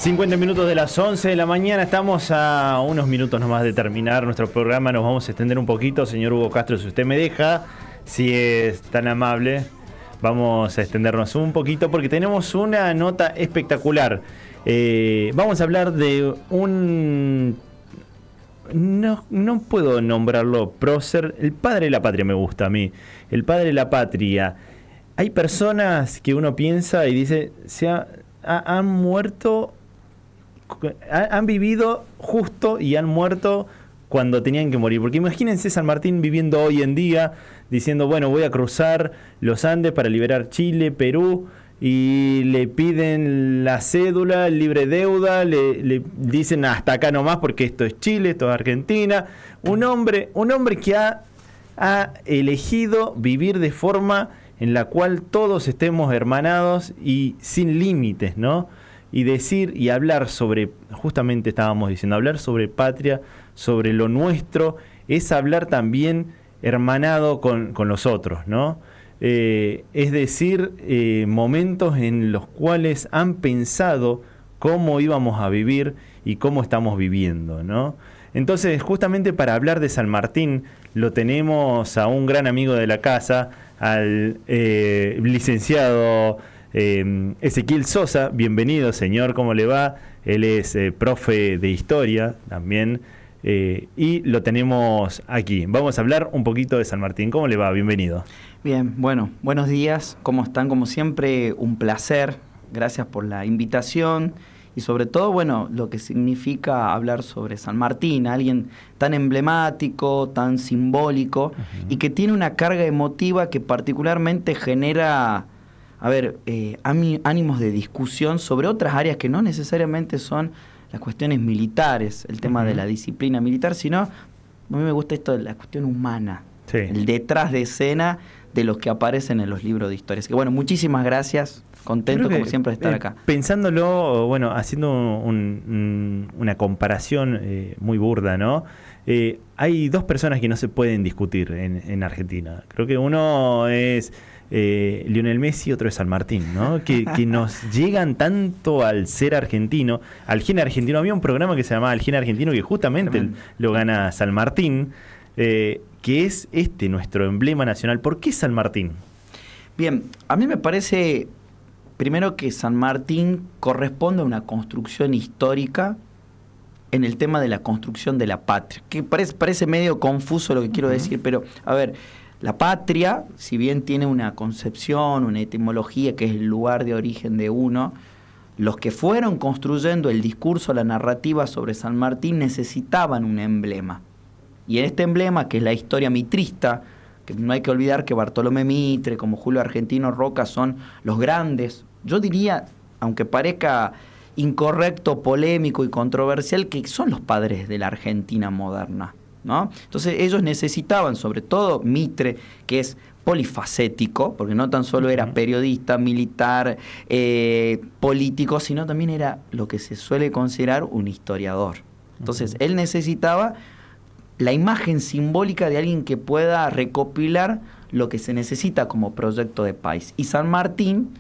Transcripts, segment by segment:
50 minutos de las 11 de la mañana, estamos a unos minutos nomás de terminar nuestro programa, nos vamos a extender un poquito, señor Hugo Castro, si usted me deja, si es tan amable, vamos a extendernos un poquito porque tenemos una nota espectacular. Vamos a hablar de un... No puedo nombrarlo prócer, el padre de la patria me gusta a mí, el padre de la patria. Hay personas que uno piensa y dice, han muerto, han vivido justo y han muerto cuando tenían que morir. Porque imagínense San Martín viviendo hoy en día, diciendo, bueno, voy a cruzar los Andes para liberar Chile, Perú, y le piden la cédula, el libre deuda, le dicen hasta acá nomás porque esto es Chile, esto es Argentina. Un hombre que ha elegido vivir de forma en la cual todos estemos hermanados y sin límites, ¿no? Y decir y hablar sobre, justamente estábamos diciendo, hablar sobre patria, sobre lo nuestro, es hablar también hermanado con los otros, ¿no? Es decir, momentos en los cuales han pensado cómo íbamos a vivir y cómo estamos viviendo, ¿no? Entonces, justamente para hablar de San Martín, lo tenemos a un gran amigo de la casa, al licenciado Ezequiel Sosa. Bienvenido, señor, ¿cómo le va? Él es profe de historia también, y lo tenemos aquí. Vamos a hablar un poquito de San Martín. ¿Cómo le va? Bienvenido. Bien, bueno, buenos días. ¿Cómo están? Como siempre, un placer. Gracias por la invitación. Y sobre todo, bueno, lo que significa hablar sobre San Martín, alguien tan emblemático, tan simbólico, y que tiene una carga emotiva que particularmente genera, ánimos de discusión sobre otras áreas que no necesariamente son las cuestiones militares, el tema de la disciplina militar, sino, a mí me gusta esto de la cuestión humana, sí, el detrás de escena de los que aparecen en los libros de historia. Así que bueno, muchísimas gracias. Contento como siempre de estar acá. Pensándolo, bueno, haciendo una comparación muy burda, ¿no? Hay dos personas que no se pueden discutir en Argentina. Creo que uno es Lionel Messi y otro es San Martín, ¿no? Que nos llegan tanto al ser argentino, al gen argentino. Había un programa que se llamaba El Gen Argentino que justamente lo gana San Martín, que es nuestro emblema nacional. ¿Por qué San Martín? Bien, a mí me parece... Primero que San Martín corresponde a una construcción histórica en el tema de la construcción de la patria, que parece medio confuso lo que quiero decir, pero a ver, la patria, si bien tiene una concepción, una etimología que es el lugar de origen de uno, los que fueron construyendo el discurso, la narrativa sobre San Martín necesitaban un emblema. Y en este emblema, que es la historia mitrista, que no hay que olvidar que Bartolomé Mitre, como Julio Argentino Roca, son los grandes, yo diría, aunque parezca incorrecto, polémico y controversial, que son los padres de la Argentina moderna, ¿no? Entonces ellos necesitaban, sobre todo Mitre, que es polifacético, porque no tan solo era periodista, militar, político, sino también era lo que se suele considerar un historiador. Entonces él necesitaba la imagen simbólica de alguien que pueda recopilar lo que se necesita como proyecto de país. Y San Martín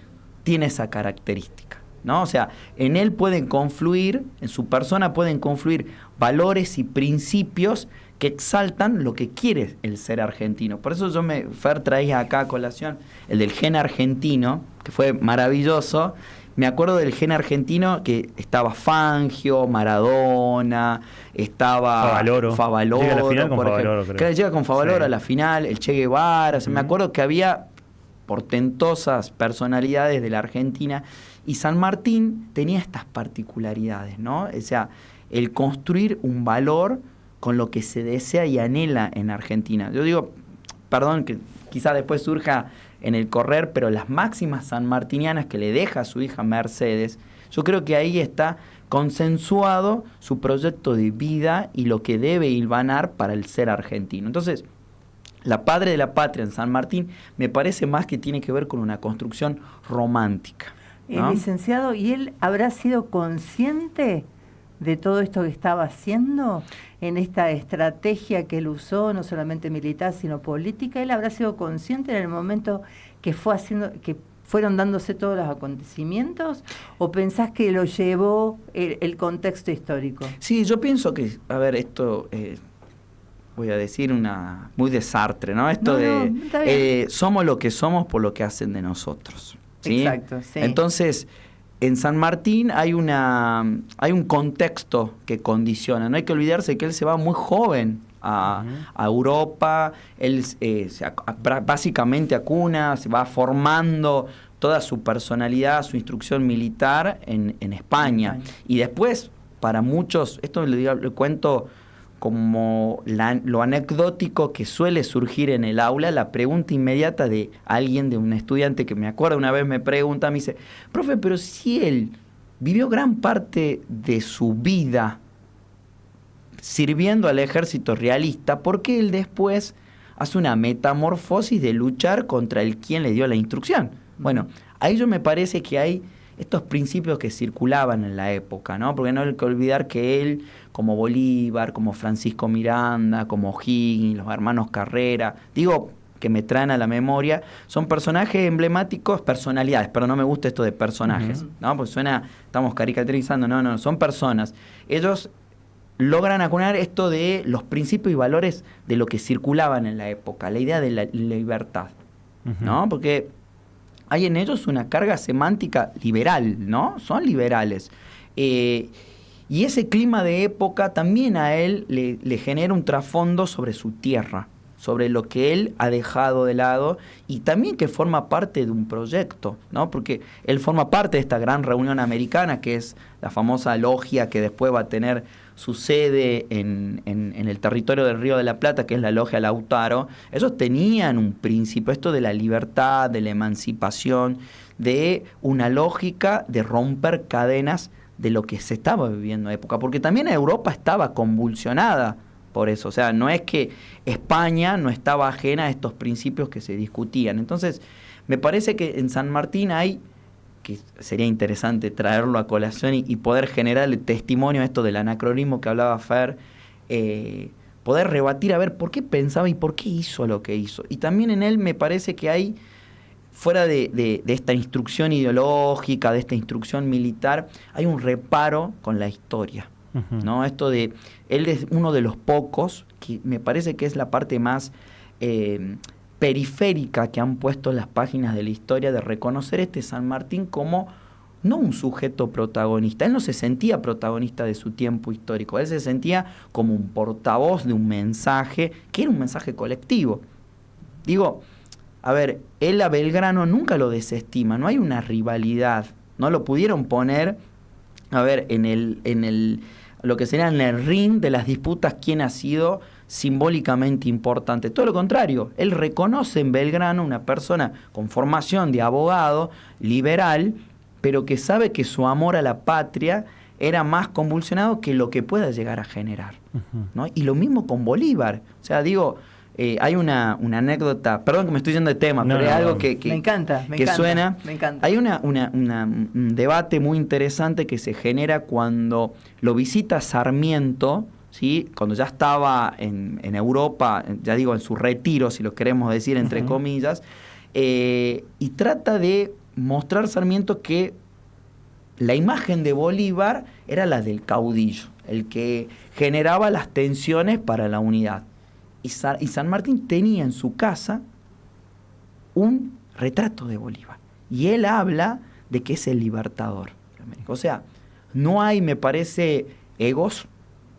tiene esa característica, ¿no? O sea, en él pueden confluir, en su persona pueden confluir valores y principios que exaltan lo que quiere el ser argentino. Por eso Fer traía acá a colación el del gen argentino, que fue maravilloso. Me acuerdo del gen argentino que estaba Fangio, Maradona, estaba Favaloro. Llega a la final con Favaloro, creo. Claro, llega con Favaloro sí, a la final, el Che Guevara. O sea, me acuerdo que había portentosas personalidades de la Argentina y San Martín tenía estas particularidades, ¿no? O sea, el construir un valor con lo que se desea y anhela en Argentina. Yo digo, perdón, que quizás después surja en el correr, pero las máximas sanmartinianas que le deja a su hija Mercedes, yo creo que ahí está consensuado su proyecto de vida y lo que debe hilvanar para el ser argentino. Entonces, la padre de la patria en San Martín me parece más que tiene que ver con una construcción romántica, ¿no? Licenciado, ¿y él habrá sido consciente de todo esto que estaba haciendo en esta estrategia que él usó, no solamente militar, sino política? ¿Él habrá sido consciente en el momento que fue haciendo, que fueron dándose todos los acontecimientos, o pensás que lo llevó el contexto histórico? Sí, yo pienso que, a ver, esto, voy a decir muy de Sartre, ¿no? Esto está bien. somos lo que somos por lo que hacen de nosotros. ¿Sí? Exacto, sí. Entonces, en San Martín hay un contexto que condiciona. No hay que olvidarse que él se va muy joven a Europa, él básicamente a cuna, se va formando toda su personalidad, su instrucción militar en España. Y después, para muchos, esto le cuento como lo anecdótico que suele surgir en el aula, la pregunta inmediata de alguien, de un estudiante que me acuerdo una vez me pregunta, me dice, profe, pero si él vivió gran parte de su vida sirviendo al ejército realista, ¿por qué él después hace una metamorfosis de luchar contra el quien le dio la instrucción? Bueno, ahí yo me parece que hay estos principios que circulaban en la época, ¿no? Porque no hay que olvidar que él, como Bolívar, como Francisco Miranda, como O'Higgins, los hermanos Carrera, digo que me traen a la memoria, son personajes emblemáticos, personalidades, pero no me gusta esto de personajes, ¿no? Porque estamos caricaturizando, no, son personas. Ellos logran acuñar esto de los principios y valores de lo que circulaban en la época, la idea de la libertad, ¿no? Porque hay en ellos una carga semántica liberal, ¿no? Son liberales. Y ese clima de época también a él le genera un trasfondo sobre su tierra, sobre lo que él ha dejado de lado y también que forma parte de un proyecto, ¿no? Porque él forma parte de esta gran reunión americana que es la famosa logia que después va a tener su sede en el territorio del Río de la Plata, que es la logia Lautaro. Ellos tenían un principio, esto de la libertad, de la emancipación, de una lógica de romper cadenas de lo que se estaba viviendo en época, porque también Europa estaba convulsionada por eso, o sea, no es que España no estaba ajena a estos principios que se discutían. Entonces, me parece que en San Martín hay, que sería interesante traerlo a colación y poder generar el testimonio a esto del anacronismo que hablaba Fer, poder rebatir a ver por qué pensaba y por qué hizo lo que hizo. Y también en él me parece que hay, fuera de esta instrucción ideológica, de esta instrucción militar, hay un reparo con la historia, ¿no? Esto de, él es uno de los pocos, que me parece que es la parte más periférica que han puesto las páginas de la historia, de reconocer este San Martín como no un sujeto protagonista. Él no se sentía protagonista de su tiempo histórico, él se sentía como un portavoz de un mensaje, que era un mensaje colectivo. Digo, a ver, él a Belgrano nunca lo desestima, no hay una rivalidad, no lo pudieron poner, a ver, lo que sería en el ring de las disputas, quién ha sido simbólicamente importante. Todo lo contrario, él reconoce en Belgrano una persona con formación de abogado, liberal, pero que sabe que su amor a la patria era más convulsionado que lo que pueda llegar a generar, ¿no? Y lo mismo con Bolívar. O sea, digo, hay una anécdota, perdón que me estoy yendo de tema, pero es algo que me encanta, suena. Me encanta. Hay un debate muy interesante que se genera cuando lo visita Sarmiento, ¿sí? Cuando ya estaba en Europa, ya digo, en su retiro, si lo queremos decir entre comillas, y trata de mostrar Sarmiento que la imagen de Bolívar era la del caudillo, el que generaba las tensiones para la unidad. Y San Martín tenía en su casa un retrato de Bolívar. Y él habla de que es el libertador. O sea, no hay, me parece, egos,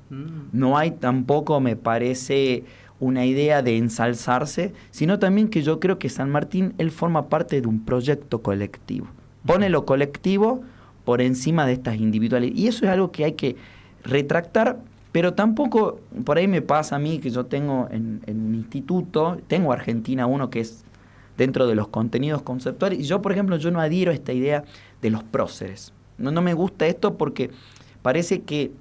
no hay tampoco, me parece, una idea de ensalzarse, sino también que yo creo que San Martín, él forma parte de un proyecto colectivo. Pone lo colectivo por encima de estas individuales. Y eso es algo que hay que retractar, pero tampoco, por ahí me pasa a mí que yo tengo en mi instituto, tengo Argentina 1 que es dentro de los contenidos conceptuales, y yo, por ejemplo, yo no adhiero a esta idea de los próceres. No me gusta esto porque parece que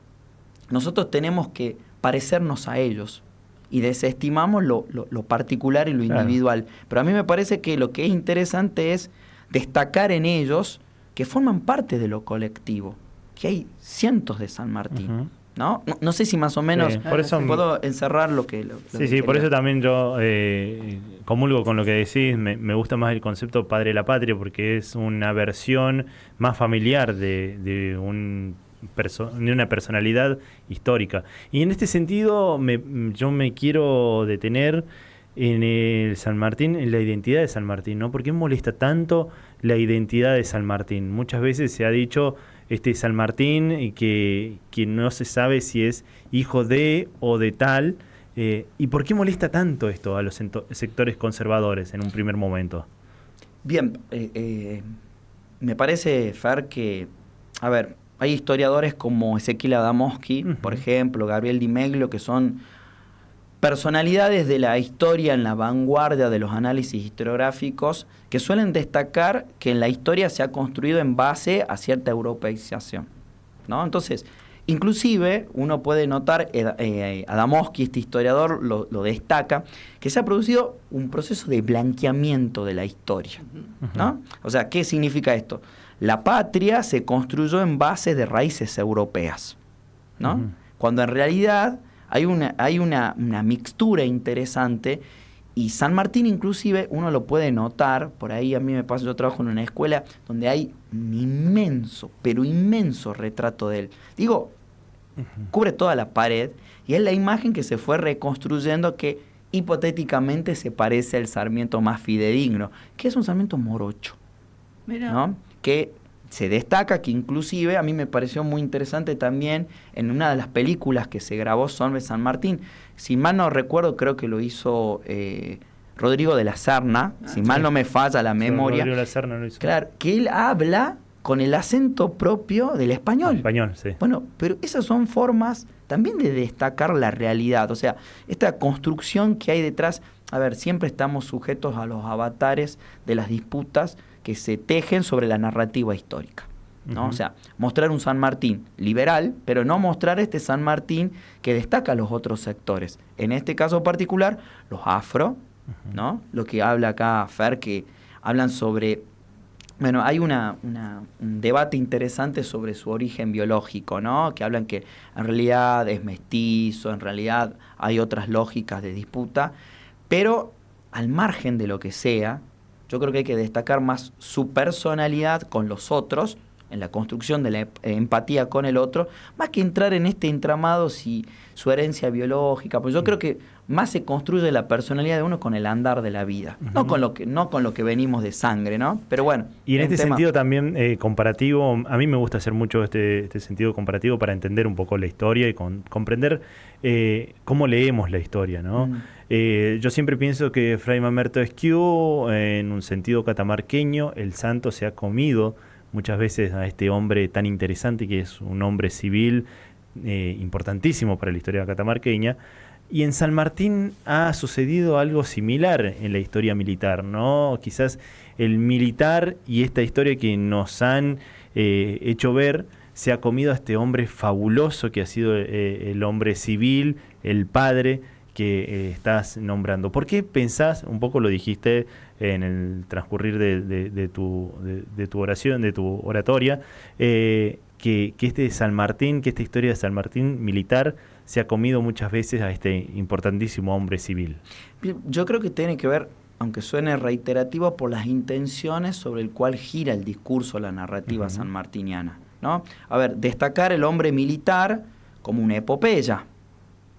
nosotros tenemos que parecernos a ellos y desestimamos lo particular y lo individual. Pero a mí me parece que lo que es interesante es destacar en ellos que forman parte de lo colectivo, que hay cientos de San Martín, No sé si más o menos Sí, por eso puedo encerrar lo que... Sí, por eso también yo comulgo con lo que decís. Me gusta más el concepto padre de la patria porque es una versión más familiar de una personalidad histórica. Y en este sentido yo me quiero detener en el San Martín, en la identidad de San Martín, ¿no? ¿Por qué molesta tanto la identidad de San Martín? Muchas veces se ha dicho San Martín que no se sabe si es hijo de o de tal. ¿Y por qué molesta tanto esto a los sectores conservadores en un primer momento? Bien, me parece, Fer, que, a ver, hay historiadores como Ezequiel Adamowski, por ejemplo, Gabriel Di Meglio, que son personalidades de la historia en la vanguardia de los análisis historiográficos que suelen destacar que en la historia se ha construido en base a cierta europeización, ¿no? Entonces, inclusive uno puede notar, Adamowski, este historiador, lo destaca, que se ha producido un proceso de blanqueamiento de la historia, ¿no? O sea, ¿qué significa esto? La patria se construyó en base de raíces europeas, ¿no? Cuando en realidad hay una mixtura interesante, y San Martín inclusive uno lo puede notar, por ahí a mí me pasa, yo trabajo en una escuela donde hay un inmenso, pero inmenso retrato de él. Digo, cubre toda la pared, y es la imagen que se fue reconstruyendo que hipotéticamente se parece al Sarmiento más fidedigno, que es un Sarmiento morocho, ¿no? Que se destaca, que inclusive a mí me pareció muy interesante también en una de las películas que se grabó sobre San Martín. Si mal no recuerdo, creo que lo hizo Rodrigo de la Serna, si mal no me falla la memoria. Rodrigo de la Serna lo hizo. Claro, que él habla con el acento propio del español. Español, sí. Bueno, pero esas son formas también de destacar la realidad. O sea, esta construcción que hay detrás, a ver, siempre estamos sujetos a los avatares de las disputas que se tejen sobre la narrativa histórica, ¿no? O sea, mostrar un San Martín liberal, pero no mostrar este San Martín que destaca a los otros sectores. En este caso particular, los afro, ¿no? Lo que habla acá Fer, que hablan sobre... Bueno, hay un debate interesante sobre su origen biológico, ¿no? Que hablan que en realidad es mestizo, en realidad hay otras lógicas de disputa, pero al margen de lo que sea, yo creo que hay que destacar más su personalidad con los otros, en la construcción de la empatía con el otro, más que entrar en este entramado si su herencia biológica, pues yo creo que más se construye la personalidad de uno con el andar de la vida, no con lo que venimos de sangre, ¿no? Pero bueno. Y en este sentido también comparativo, a mí me gusta hacer mucho este sentido comparativo para entender un poco la historia y comprender cómo leemos la historia, ¿no? Yo siempre pienso que Fray Mamerto Esquiú, en un sentido catamarqueño, el santo se ha comido muchas veces a este hombre tan interesante que es un hombre civil importantísimo para la historia catamarqueña. Y en San Martín ha sucedido algo similar en la historia militar, ¿no? Quizás el militar y esta historia que nos han hecho ver se ha comido a este hombre fabuloso que ha sido el hombre civil, el padre que estás nombrando. ¿Por qué pensás, un poco lo dijiste en el transcurrir de tu oración, de tu oratoria, que este San Martín, que esta historia de San Martín militar se ha comido muchas veces a este importantísimo hombre civil? Yo creo que tiene que ver, aunque suene reiterativo, por las intenciones sobre el cual gira el discurso, la narrativa sanmartiniana, ¿no? A ver, destacar el hombre militar como una epopeya,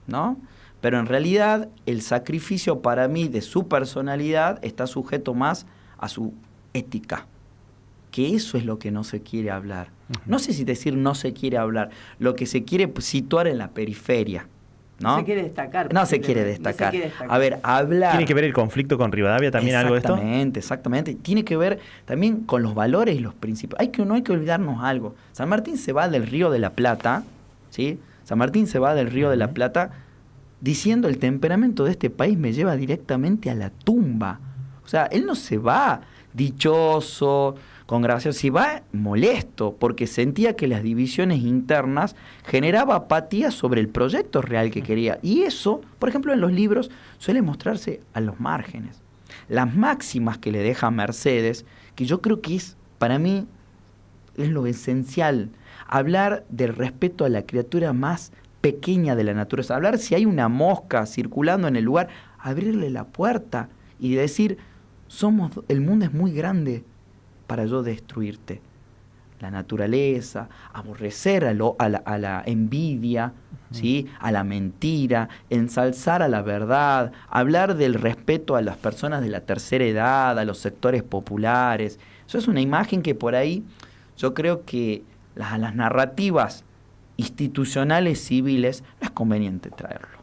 ¿no? Pero en realidad el sacrificio para mí de su personalidad está sujeto más a su ética, que eso es lo que no se quiere hablar. No sé si decir no se quiere hablar, lo que se quiere situar en la periferia, ¿no? No se quiere destacar. No se quiere destacar. A ver, hablar... ¿Tiene que ver el conflicto con Rivadavia también algo de esto? Exactamente. Tiene que ver también con los valores y los principios. No hay que olvidarnos algo. San Martín se va del Río de la Plata, ¿sí? San Martín se va del Río de la Plata diciendo el temperamento de este país me lleva directamente a la tumba. O sea, él no se va dichoso, con gracia, se va molesto, porque sentía que las divisiones internas generaba apatía sobre el proyecto real que quería. Y eso, por ejemplo, en los libros suele mostrarse a los márgenes. Las máximas que le deja Mercedes, que yo creo que es, para mí, es lo esencial. Hablar del respeto a la criatura más pequeña de la naturaleza. Hablar si hay una mosca circulando en el lugar, abrirle la puerta y decir, el mundo es muy grande para yo destruirte. La naturaleza, aborrecer a la envidia, ¿sí? A la mentira, ensalzar a la verdad, hablar del respeto a las personas de la tercera edad, a los sectores populares. Eso es una imagen que por ahí yo creo que a las narrativas institucionales civiles no es conveniente traerlo,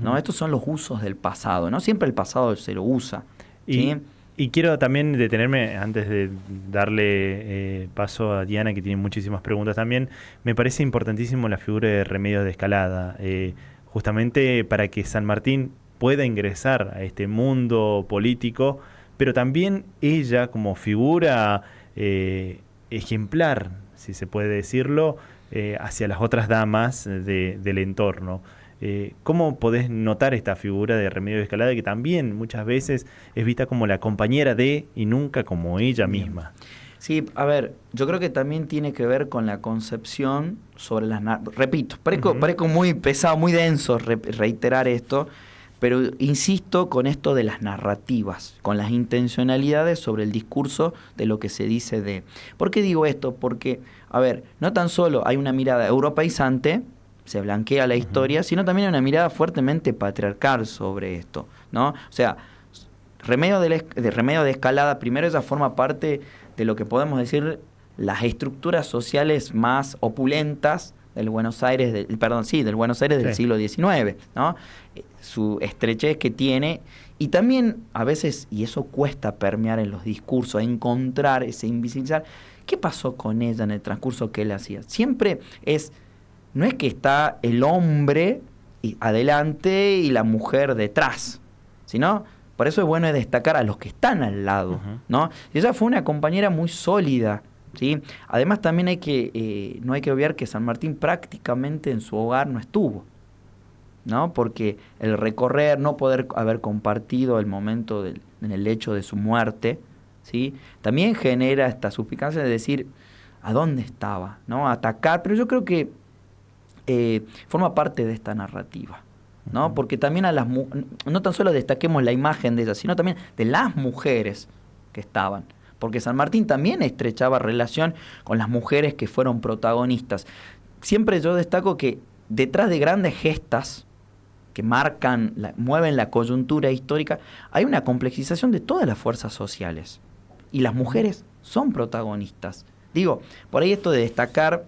¿no? Estos son los usos del pasado, no siempre el pasado se lo usa, ¿sí? Y quiero también detenerme, antes de darle paso a Diana, que tiene muchísimas preguntas también. Me parece importantísimo la figura de Remedios de Escalada, justamente para que San Martín pueda ingresar a este mundo político, pero también ella como figura ejemplar, si se puede decirlo, hacia las otras damas del entorno. ¿Cómo podés notar esta figura de Remedios de Escalada, que también muchas veces es vista como la compañera de y nunca como ella misma? Sí, a ver, yo creo que también tiene que ver con la concepción sobre repito, parezco muy pesado, muy denso reiterar esto, pero insisto con esto de las narrativas, con las intencionalidades sobre el discurso de lo que se dice de... ¿Por qué digo esto? Porque, a ver, no tan solo hay una mirada europeizante, se blanquea la historia, sino también una mirada fuertemente patriarcal sobre esto, ¿no? O sea, Remedio de Escalada, primero ella forma parte de lo que podemos decir las estructuras sociales más opulentas del Buenos Aires, del Buenos Aires del siglo XIX, ¿no? Su estrechez que tiene, y también a veces, y eso cuesta permear en los discursos, encontrar ese invisibilizar, ¿qué pasó con ella en el transcurso que él hacía? Siempre no es que está el hombre adelante y la mujer detrás, sino, por eso es bueno destacar a los que están al lado, ¿no? Y ella fue una compañera muy sólida, ¿sí? Además también no hay que obviar que San Martín prácticamente en su hogar no estuvo, ¿no? Porque el recorrer, no poder haber compartido el momento en el hecho de su muerte, ¿sí? También genera esta suspicacia de decir, ¿a dónde estaba? ¿No? Atacar, pero yo creo que forma parte de esta narrativa, ¿no? Porque también no tan solo destaquemos la imagen de ella, sino también de las mujeres que estaban, porque San Martín también estrechaba relación con las mujeres que fueron protagonistas. Siempre yo destaco que detrás de grandes gestas que mueven la coyuntura histórica, hay una complejización de todas las fuerzas sociales, y las mujeres son protagonistas. Digo, por ahí esto de destacar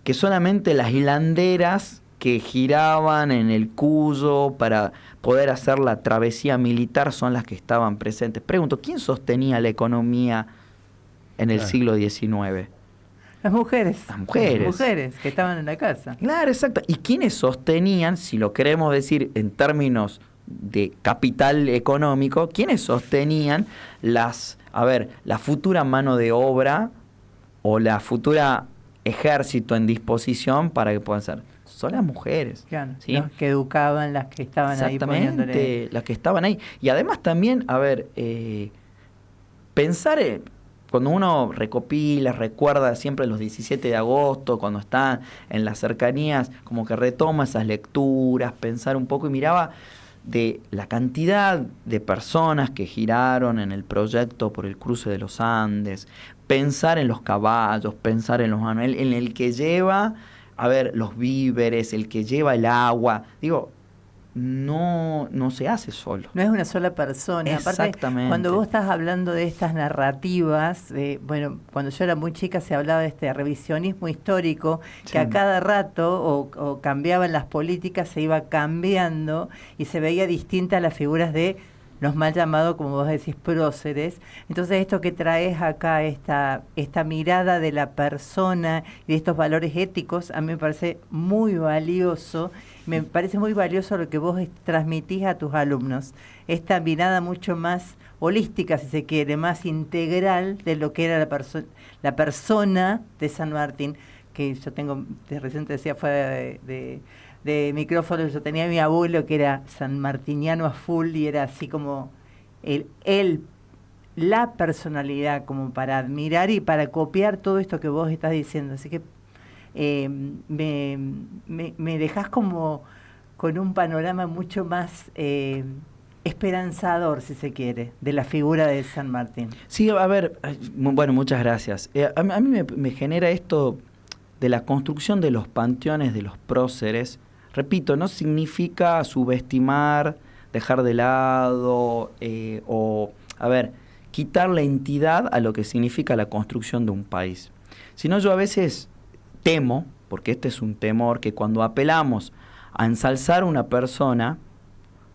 que solamente las hilanderas que giraban en el Cuyo para poder hacer la travesía militar son las que estaban presentes. Pregunto, ¿quién sostenía la economía en el siglo XIX? Las mujeres. Las mujeres. Las mujeres que estaban en la casa. Claro, exacto. ¿Y quiénes sostenían, si lo queremos decir en términos de capital económico, quiénes sostenían la futura mano de obra o la futura ejército en disposición para que puedan ser? Son las mujeres. Claro, ¿sí? Las que educaban, las que estaban ahí poniéndole... Exactamente, las que estaban ahí. Y además también, pensar, cuando uno recopila, recuerda siempre los 17 de agosto, cuando está en las cercanías, como que retoma esas lecturas, pensar un poco y miraba de la cantidad de personas que giraron en el proyecto por el cruce de los Andes, pensar en los caballos, pensar en en el que lleva, los víveres, el que lleva el agua. Digo, no se hace solo. No es una sola persona. Exactamente. Aparte, cuando vos estás hablando de estas narrativas, cuando yo era muy chica se hablaba de este revisionismo histórico, que a cada rato o cambiaban las políticas, se iba cambiando y se veía distinta a las figuras de los mal llamados, como vos decís, próceres. Entonces esto que traes acá, esta mirada de la persona y de estos valores éticos, a mí me parece muy valioso. Me parece muy valioso lo que vos transmitís a tus alumnos. Esta mirada mucho más holística, si se quiere, más integral de lo que era la persona de San Martín, que yo tengo, recién te decía fuera de micrófono, yo tenía a mi abuelo que era sanmartiniano a full y era así como la personalidad como para admirar y para copiar todo esto que vos estás diciendo. Así que me dejás como con un panorama mucho más esperanzador, si se quiere, de la figura de San Martín. Sí, a ver, bueno, muchas gracias. A mí me genera esto de la construcción de los panteones de los próceres. Repito, no significa subestimar, dejar de lado o, a ver, quitar la entidad a lo que significa la construcción de un país. Sino yo a veces temo, porque este es un temor, que cuando apelamos a ensalzar a una persona,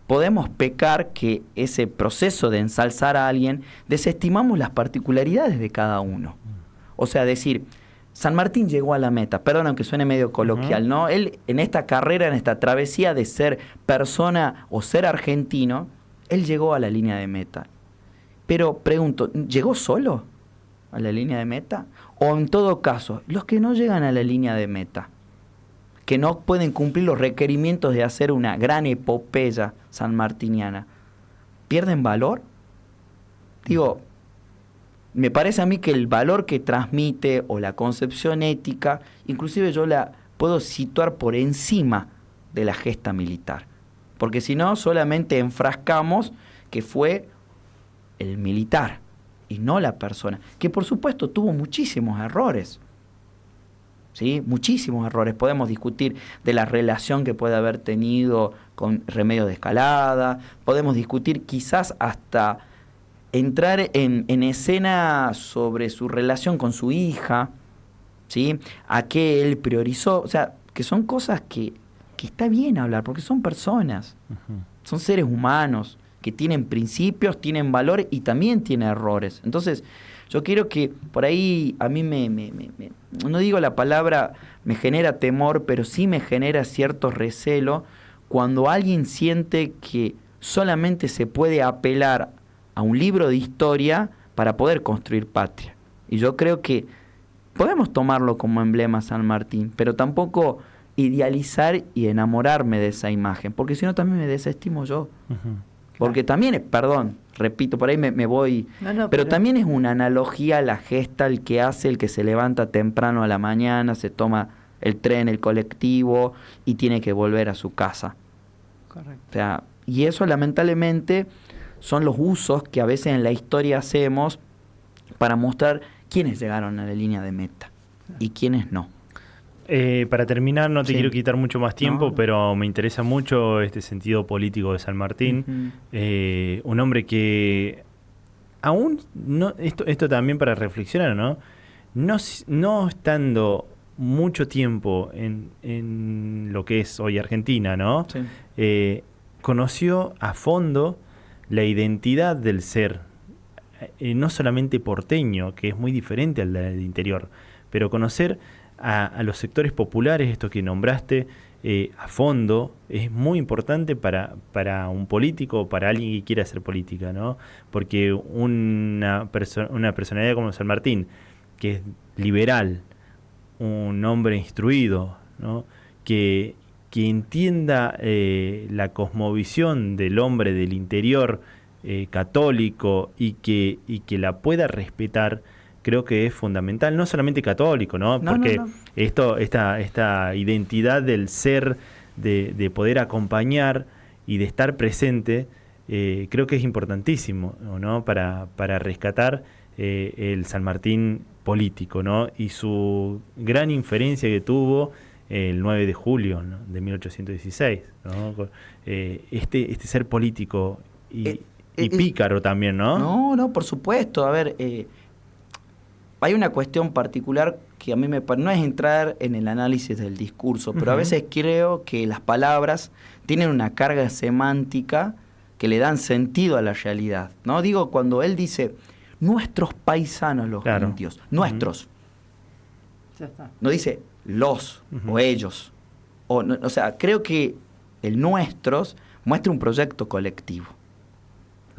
podemos pecar que ese proceso de ensalzar a alguien, desestimamos las particularidades de cada uno. O sea, decir, San Martín llegó a la meta, perdón, aunque suene medio coloquial, ¿no? Él en esta carrera, en esta travesía de ser persona o ser argentino, él llegó a la línea de meta. Pero pregunto, ¿llegó solo a la línea de meta? O en todo caso, los que no llegan a la línea de meta, que no pueden cumplir los requerimientos de hacer una gran epopeya sanmartiniana, ¿pierden valor? Digo, me parece a mí que el valor que transmite o la concepción ética, inclusive yo la puedo situar por encima de la gesta militar. Porque si no, solamente enfrascamos que fue el militar y no la persona, que por supuesto tuvo muchísimos errores. ¿Sí? Muchísimos errores. Podemos discutir de la relación que puede haber tenido con Remedios de Escalada, podemos discutir quizás hasta entrar en escena sobre su relación con su hija, ¿sí? A qué él priorizó, o sea, que son cosas que está bien hablar, porque son personas, son seres humanos, que tienen principios, tienen valores y también tienen errores. Entonces, yo quiero que por ahí a mí no digo la palabra me genera temor, pero sí me genera cierto recelo cuando alguien siente que solamente se puede apelar a un libro de historia para poder construir patria. Y yo creo que podemos tomarlo como emblema San Martín, pero tampoco idealizar y enamorarme de esa imagen, porque si no también me desestimo yo. Porque también, perdón, repito, por ahí me voy, pero también es una analogía a la gesta, el que hace, el que se levanta temprano a la mañana, se toma el tren, el colectivo y tiene que volver a su casa. Correcto. O sea, y eso lamentablemente son los usos que a veces en la historia hacemos para mostrar quiénes llegaron a la línea de meta y quiénes no. Para terminar, no te quiero quitar mucho más tiempo, No. pero me interesa mucho este sentido político de San Martín. Un hombre que aún, no, esto también para reflexionar, ¿no? No estando mucho tiempo en lo que es hoy Argentina, ¿no? Sí. Conoció a fondo la identidad del ser, no solamente porteño, que es muy diferente al del interior, pero conocer a los sectores populares, esto que nombraste, a fondo, es muy importante para un político o para alguien que quiera hacer política, ¿no? Porque una personalidad como San Martín, que es liberal, un hombre instruido, ¿no? Que entienda la cosmovisión del hombre del interior católico y que la pueda respetar, creo que es fundamental, no solamente católico, ¿no? Porque esta identidad del ser, de poder acompañar y de estar presente, creo que es importantísimo, ¿no? Para rescatar el San Martín político, ¿no? Y su gran inferencia que tuvo el 9 de julio, ¿no? De 1816, ¿no? Este ser político y pícaro también, ¿no? No, por supuesto. A ver, hay una cuestión particular que a mí no es entrar en el análisis del discurso, pero a veces creo que las palabras tienen una carga semántica que le dan sentido a la realidad, ¿no? Digo, cuando él dice, nuestros paisanos los indios, nuestros. Ya está. No dice los o ellos. O sea, creo que el nuestros muestra un proyecto colectivo,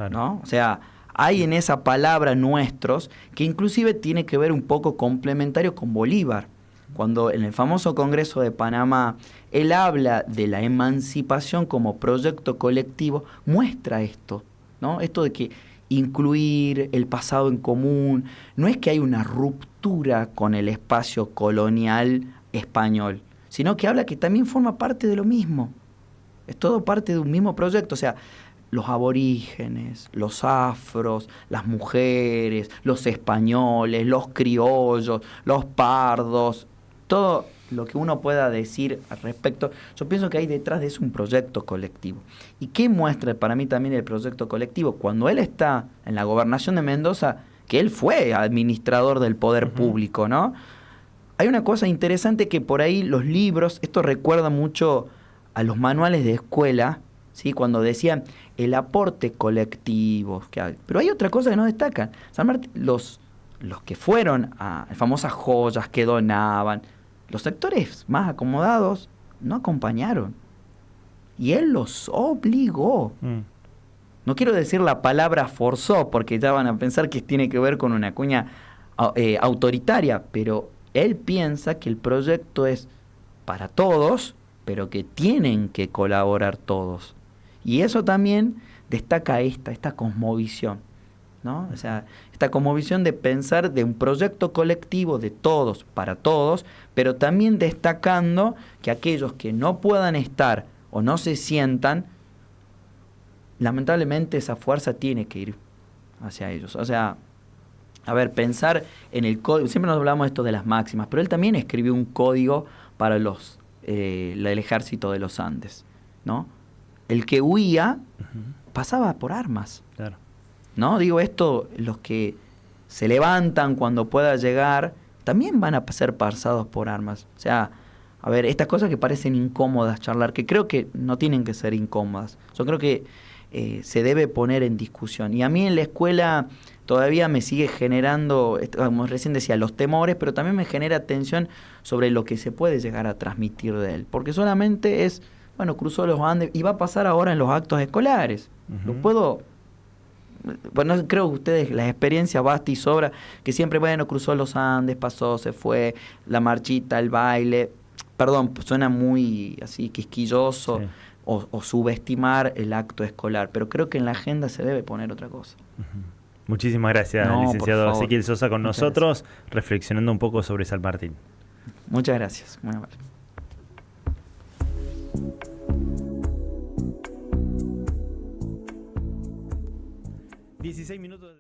¿no? O sea, hay en esa palabra nuestros que inclusive tiene que ver un poco complementario con Bolívar. Cuando en el famoso Congreso de Panamá él habla de la emancipación como proyecto colectivo, muestra esto, ¿no? Esto de que incluir el pasado en común, no es que hay una ruptura con el espacio colonial español, sino que habla que también forma parte de lo mismo. Es todo parte de un mismo proyecto, o sea, los aborígenes, los afros, las mujeres, los españoles, los criollos, los pardos, todo lo que uno pueda decir al respecto, yo pienso que hay detrás de eso un proyecto colectivo. ¿Y qué muestra para mí también el proyecto colectivo? Cuando él está en la gobernación de Mendoza, que él fue administrador del poder público, ¿no? Hay una cosa interesante que por ahí los libros, esto recuerda mucho a los manuales de escuela, ¿sí? Cuando decían el aporte colectivo, que hay. Pero hay otra cosa que no destacan. San Martín, los que fueron a famosas joyas que donaban, los sectores más acomodados no acompañaron. Y él los obligó. No quiero decir la palabra forzó, porque ya van a pensar que tiene que ver con una cuña autoritaria, pero él piensa que el proyecto es para todos, pero que tienen que colaborar todos. Y eso también destaca esta cosmovisión, ¿no? O sea, esta cosmovisión de pensar de un proyecto colectivo de todos para todos, pero también destacando que aquellos que no puedan estar o no se sientan, lamentablemente esa fuerza tiene que ir hacia ellos. O sea, a ver, pensar en el código, siempre nos hablamos de esto de las máximas, pero él también escribió un código para el ejército de los Andes, ¿no? El que huía pasaba por armas. Claro. ¿No? Digo esto, los que se levantan cuando pueda llegar, también van a ser pasados por armas. O sea, a ver, estas cosas que parecen incómodas charlar, que creo que no tienen que ser incómodas. Yo creo que se debe poner en discusión. Y a mí en la escuela todavía me sigue generando, como recién decía, los temores, pero también me genera tensión sobre lo que se puede llegar a transmitir de él. Porque solamente es, bueno, cruzó los Andes y va a pasar ahora en los actos escolares. Lo puedo... Bueno, creo que ustedes, la experiencia basta y sobra, que siempre, bueno, cruzó los Andes, pasó, se fue, la marchita, el baile, perdón, suena muy así quisquilloso, sí, o subestimar el acto escolar, pero creo que en la agenda se debe poner otra cosa. Muchísimas gracias, licenciado Ezequiel Sosa, con nosotros, reflexionando un poco sobre San Martín. Muchas gracias. Muy amable. 16 minutos.